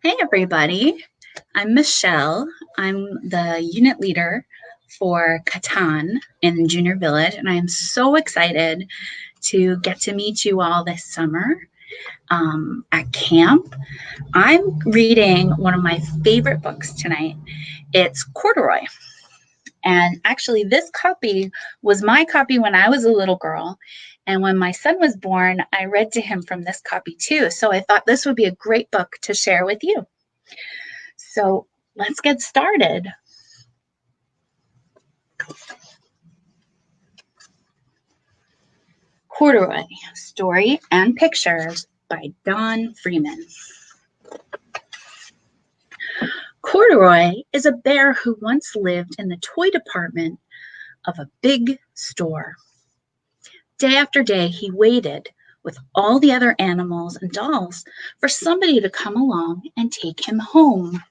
Hey everybody, I'm Michelle. I'm the unit leader for Catan in Junior Village, and I am so excited to get to meet you all this summer at camp. I'm reading one of my favorite books tonight. It's Corduroy. And actually, this copy was my copy when I was a little girl. And when my son was born, I read to him from this copy too. So I thought this would be a great book to share with you. So let's get started. Corduroy, Story and Pictures by Don Freeman. Corduroy is a bear who once lived in the toy department of a big store. Day after day, he waited with all the other animals and dolls for somebody to come along and take him home.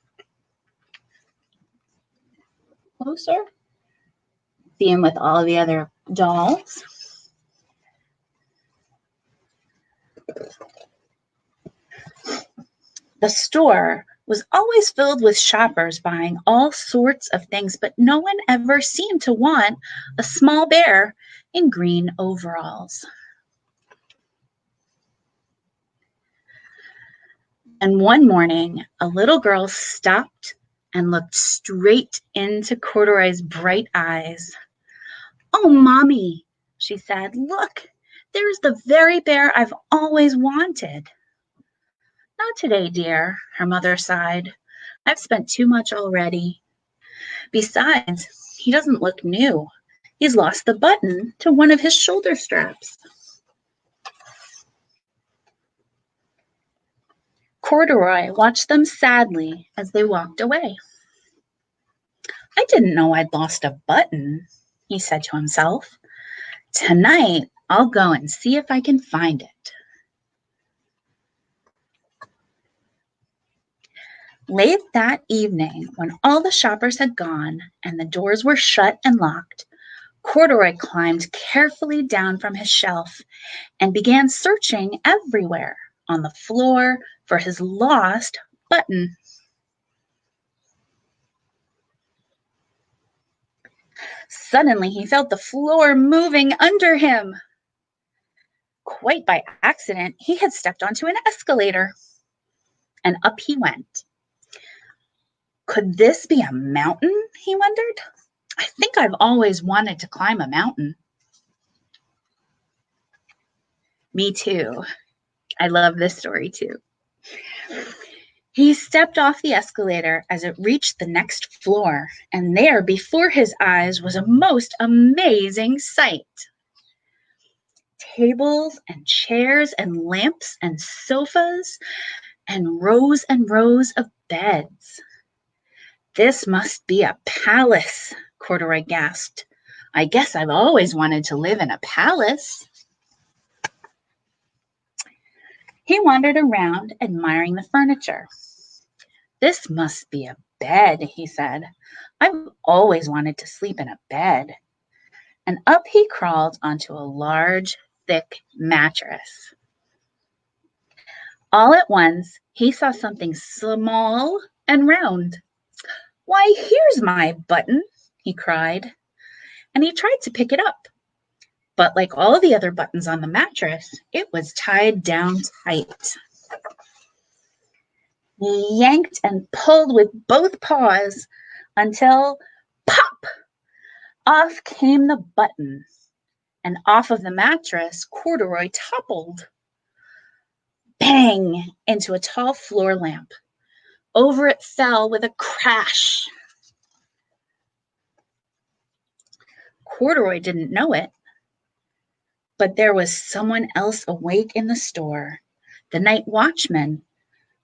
Closer. See him with all the other dolls. The store was always filled with shoppers buying all sorts of things, but no one ever seemed to want a small bear in green overalls. And one morning, a little girl stopped and looked straight into Corduroy's bright eyes. "Oh, Mommy," she said, "look, there's the very bear I've always wanted." "Not today, dear," her mother sighed. "I've spent too much already. Besides, he doesn't look new. He's lost the button to one of his shoulder straps." Corduroy watched them sadly as they walked away. "I didn't know I'd lost a button," he said to himself. "Tonight, I'll go and see if I can find it." Late that evening, when all the shoppers had gone and the doors were shut and locked, Corduroy climbed carefully down from his shelf and began searching everywhere on the floor for his lost button. Suddenly, he felt the floor moving under him. Quite by accident, he had stepped onto an escalator, and up he went. Could this be a mountain, he wondered? I think I've always wanted to climb a mountain. Me too. I love this story too. He stepped off the escalator as it reached the next floor, and there before his eyes was a most amazing sight. Tables and chairs and lamps and sofas and rows of beds. "This must be a palace," Corduroy gasped. "I guess I've always wanted to live in a palace." He wandered around, admiring the furniture. "This must be a bed," he said. "I've always wanted to sleep in a bed." And up he crawled onto a large, thick mattress. All at once, he saw something small and round. "Why, here's my button," he cried, and he tried to pick it up. But like all the other buttons on the mattress, it was tied down tight. He yanked and pulled with both paws until, pop, off came the button, and off of the mattress, Corduroy toppled. Bang! Into a tall floor lamp. Over it fell with a crash. Corduroy didn't know it, but there was someone else awake in the store. The night watchman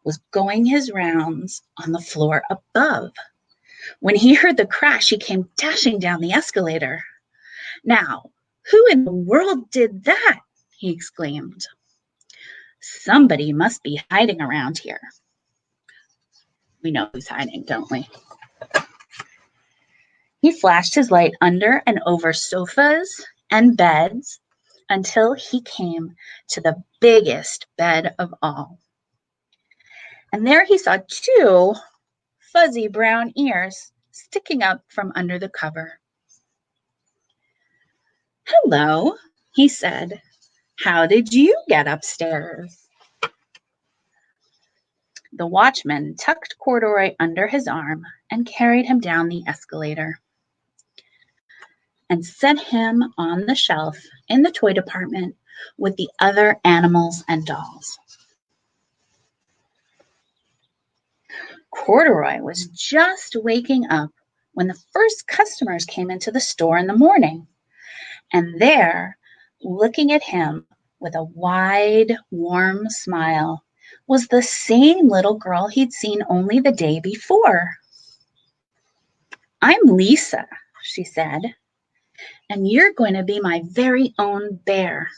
was going his rounds on the floor above. When he heard the crash, he came dashing down the escalator. "Now, who in the world did that?" he exclaimed. "Somebody must be hiding around here." We know who's hiding, don't we? He flashed his light under and over sofas and beds until he came to the biggest bed of all. And there he saw two fuzzy brown ears sticking up from under the cover. "Hello," he said. "How did you get upstairs?" The watchman tucked Corduroy under his arm and carried him down the escalator and set him on the shelf in the toy department with the other animals and dolls. Corduroy was just waking up when the first customers came into the store in the morning, and there, looking at him with a wide, warm smile, was the same little girl he'd seen only the day before. "I'm Lisa," she said, "and you're going to be my very own bear.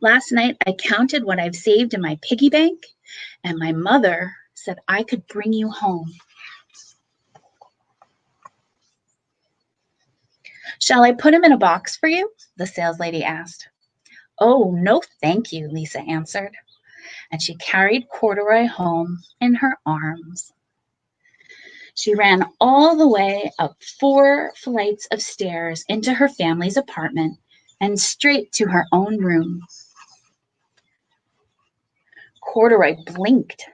Last night I counted what I've saved in my piggy bank, and my mother said I could bring you home." "Shall I put him in a box for you?" the saleslady asked. "Oh, no, thank you," Lisa answered, and she carried Corduroy home in her arms. She ran all the way up 4 flights of stairs into her family's apartment and straight to her own room. Corduroy blinked.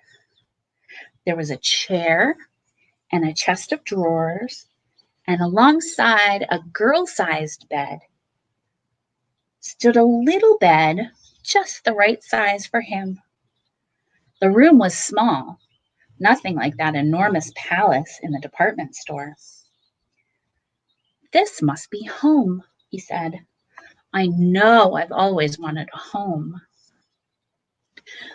There was a chair and a chest of drawers, and alongside a girl-sized bed stood a little bed just the right size for him. The room was small, nothing like that enormous palace in the department store. "This must be home," he said. "I know I've always wanted a home."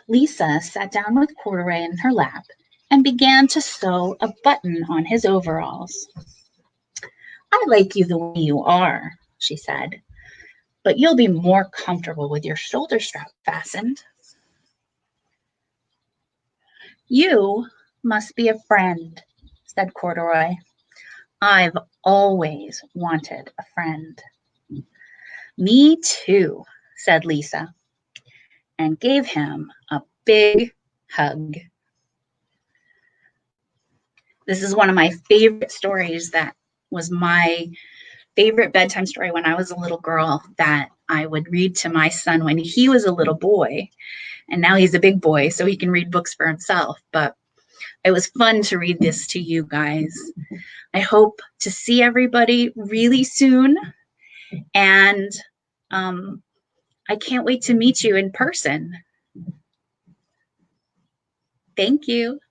Lisa sat down with Corduroy in her lap and began to sew a button on his overalls. "I like you the way you are," she said, "but you'll be more comfortable with your shoulder strap fastened." "You must be a friend," said Corduroy. "I've always wanted a friend." "Me too," said Lisa, and gave him a big hug. This is one of my favorite stories that was my favorite bedtime story when I was a little girl that I would read to my son when he was a little boy. And now he's a big boy, so he can read books for himself. But it was fun to read this to you guys. I hope to see everybody really soon. And I can't wait to meet you in person. Thank you.